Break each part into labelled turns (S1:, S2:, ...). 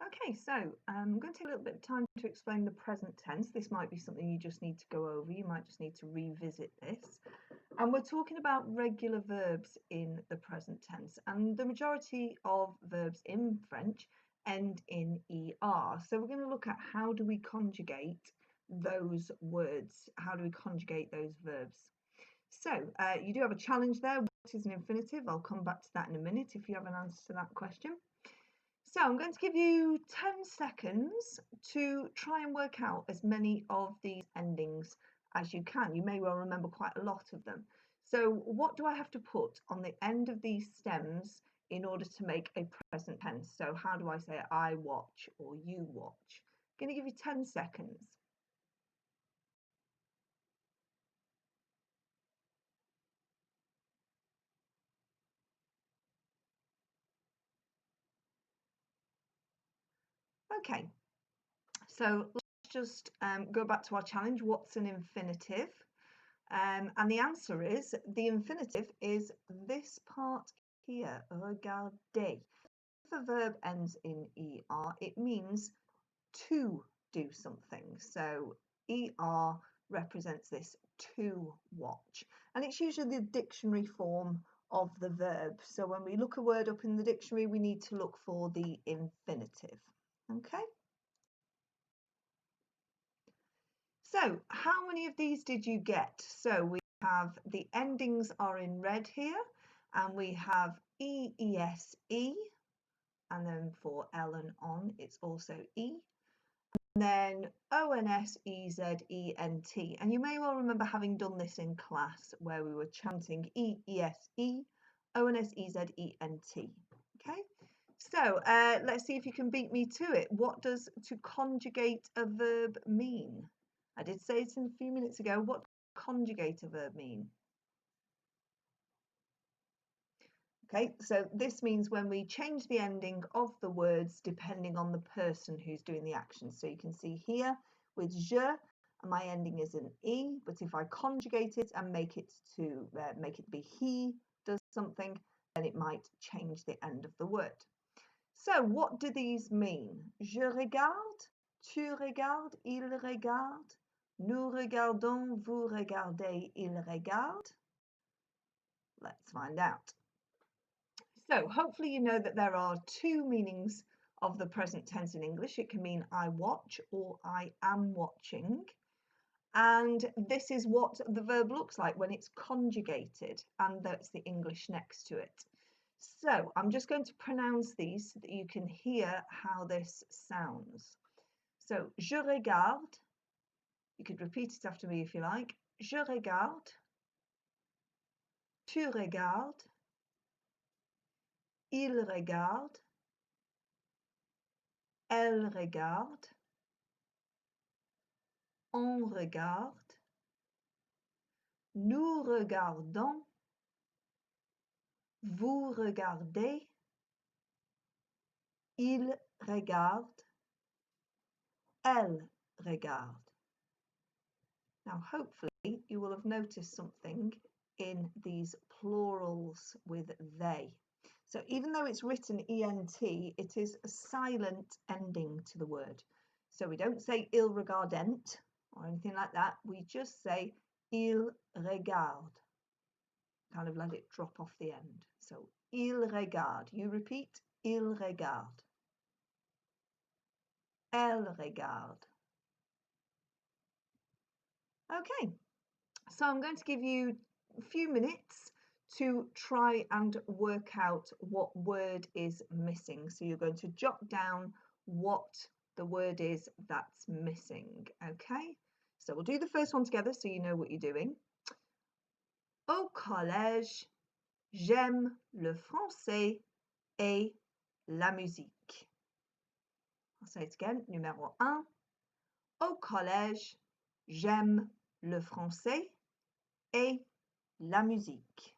S1: Okay, so I'm going to take a little bit of time to explain the present tense. This might be something you just need to go over. You might just need to revisit this. And we're talking about regular verbs in the present tense. And the majority of verbs in French end in ER. So we're going to look at how do we conjugate those words? How do we conjugate those verbs? So you do have a challenge there. What is an infinitive? I'll come back to that in a minute if you have an answer to that question. So I'm going to give you 10 seconds to try and work out as many of these endings as you can. You may well remember quite a lot of them. So what do I have to put on the end of these stems in order to make a present tense? So how do I say I watch or you watch? I'm going to give you 10 seconds. Okay, so let's just go back to our challenge. What's an infinitive? And the answer is, the infinitive is this part here, regarder. If a verb ends in er, it means to do something. So er represents this to watch. And it's usually the dictionary form of the verb. So when we look a word up in the dictionary, we need to look for the infinitive. Okay? So how many of these did you get? So we have the endings are in red here, and we have E-E-S-E, and then for L and on, it's also E. And then O-N-S-E-Z-E-N-T. And you may well remember having done this in class where we were chanting E-E-S-E, O-N-S-E-Z-E-N-T. Okay? So let's see if you can beat me to it. What does to conjugate a verb mean? I did say it a few minutes ago. What does conjugate a verb mean? Okay, so this means when we change the ending of the words depending on the person who's doing the action. So you can see here with je, my ending is an e, but if I conjugate it and make it be he does something, then it might change the end of the word. So what do these mean? Je regarde, tu regardes, il regarde, nous regardons, vous regardez, il regarde. Let's find out. So hopefully you know that there are two meanings of the present tense in English. It can mean I watch or I am watching. And this is what the verb looks like when it's conjugated, and that's the English next to it. So I'm just going to pronounce these so that you can hear how this sounds. So, je regarde. You could repeat it after me if you like. Je regarde. Tu regardes. Il regarde. Elle regarde. On regarde. Nous regardons. Vous regardez. Il regarde. Elle regarde. Now, hopefully, you will have noticed something in these plurals with they. So even though it's written ENT, it is a silent ending to the word. So we don't say il regardent or anything like that. We just say il regarde. Kind of let it drop off the end. So il regarde. You repeat, il regarde. Elle regarde. Okay, so I'm going to give you a few minutes to try and work out what word is missing. So you're going to jot down what the word is that's missing. Okay, so we'll do the first one together so you know what you're doing. Au collège, j'aime le français et la musique. I'll say it again. Numéro 1. Au collège, j'aime le français et la musique.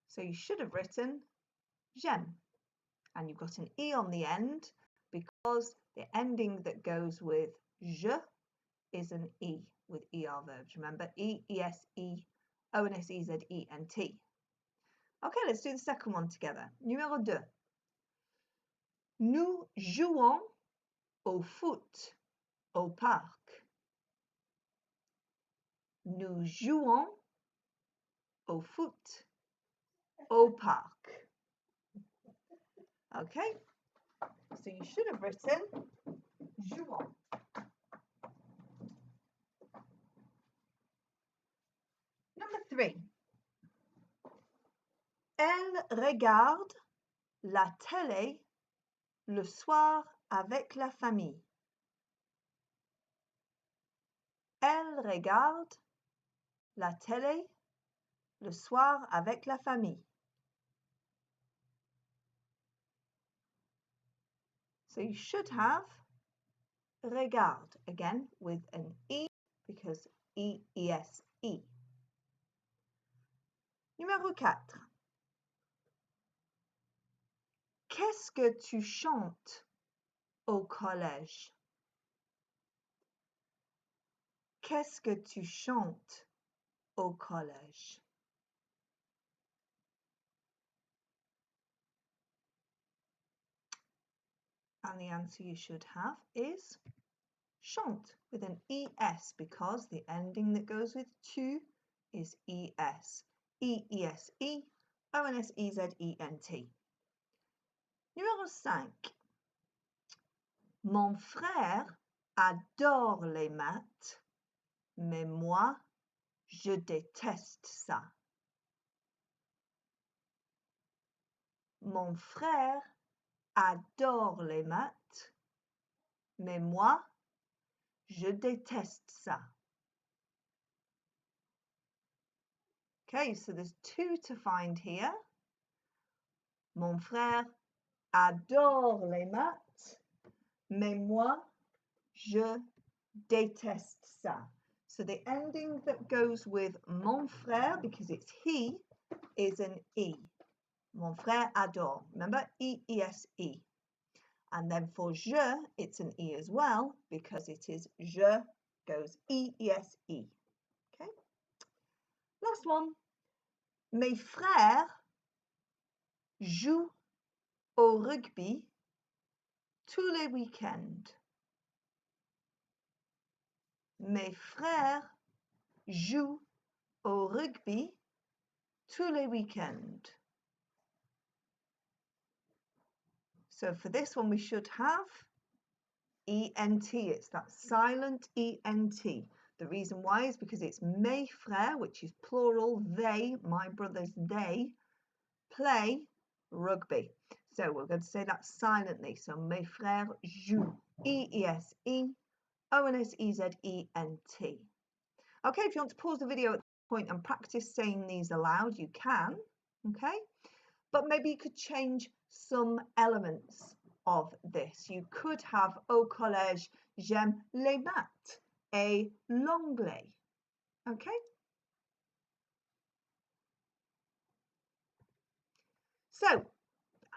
S1: So you should have written j'aime, and you've got an E on the end because the ending that goes with je is an E with ER verbs. Remember, E, E-S-E, O-N-S-E-Z-E-N-T. Okay, let's do the second one together. Numéro 2. Nous jouons au foot au parc. Nous jouons au foot au parc. Okay, so you should have written jouons. Number 3. Elle regarde la télé le soir avec la famille. Elle regarde la télé le soir avec la famille. So you should have regarde again with an E because E-E-S-E. Numéro 4. Qu'est-ce que tu chantes au collège? Qu'est-ce que tu chantes au collège? And the answer you should have is chante with an ES because the ending that goes with tu is ES. E-E-S-E, O-N-S-E-Z-E-N-T. Numéro 5. Mon frère adore les maths, mais moi, je déteste ça. Mon frère adore les maths, mais moi, je déteste ça. Okay, so there's 2 to find here. Mon frère adore les maths, mais moi, je déteste ça. So the ending that goes with mon frère, because it's he, is an E. Mon frère adore. Remember, E-E-S-E. And then for je, it's an E as well, because it is je goes E-E-S-E. Okay. Last one. Mes frères jouent au rugby tous les week-ends. Mes frères jouent au rugby tous les week-ends. So for this one, we should have ENT. It's that silent ENT. The reason why is because it's mes frères, which is plural, they, my brothers, they, play rugby. So we're going to say that silently. So mes frères jouent. E-E-S-E, O-N-S-E-Z-E-N-T. Okay, if you want to pause the video at this point and practice saying these aloud, you can. Okay, but maybe you could change some elements of this. You could have au collège, j'aime les maths, et l'anglais. Okay? So,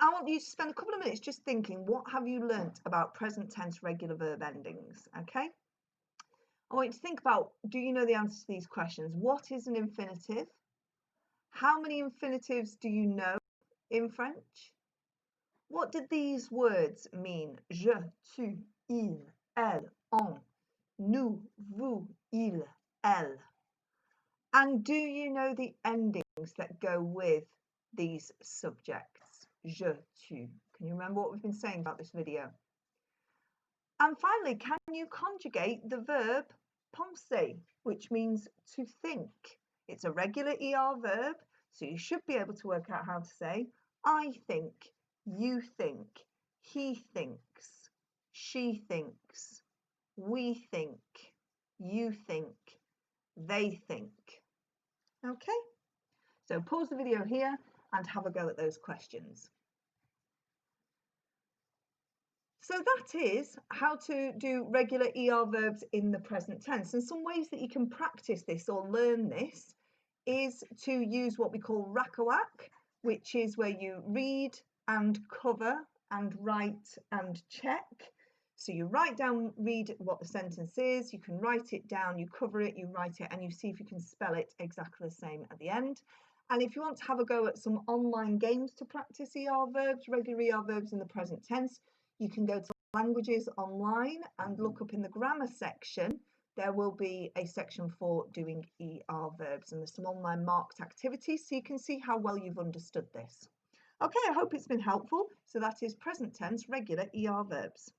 S1: I want you to spend a couple of minutes just thinking, what have you learnt about present tense regular verb endings? Okay? I want you to think about, do you know the answer to these questions? What is an infinitive? How many infinitives do you know in French? What did these words mean? Je, tu, il, elle, on, nous, vous, il, elle. And do you know the endings that go with these subjects? Je, tu. Can you remember what we've been saying about this video? And finally, can you conjugate the verb penser, which means to think? It's a regular ER verb, so you should be able to work out how to say, I think, you think, he thinks, she thinks, we think, you think, they think. Okay, so pause the video here and have a go at those questions. So that is how to do regular ER verbs in the present tense. And some ways that you can practice this or learn this is to use what we call rack-a-whack, which is where you read and cover and write and check. So you write down, read what the sentence is, you can write it down, you cover it, you write it, and you see if you can spell it exactly the same at the end. And if you want to have a go at some online games to practice ER verbs, regular ER verbs in the present tense, you can go to languages online and look up in the grammar section. There will be a section for doing ER verbs, and there's some online marked activities so you can see how well you've understood this. Okay, I hope it's been helpful. So that is present tense regular ER verbs.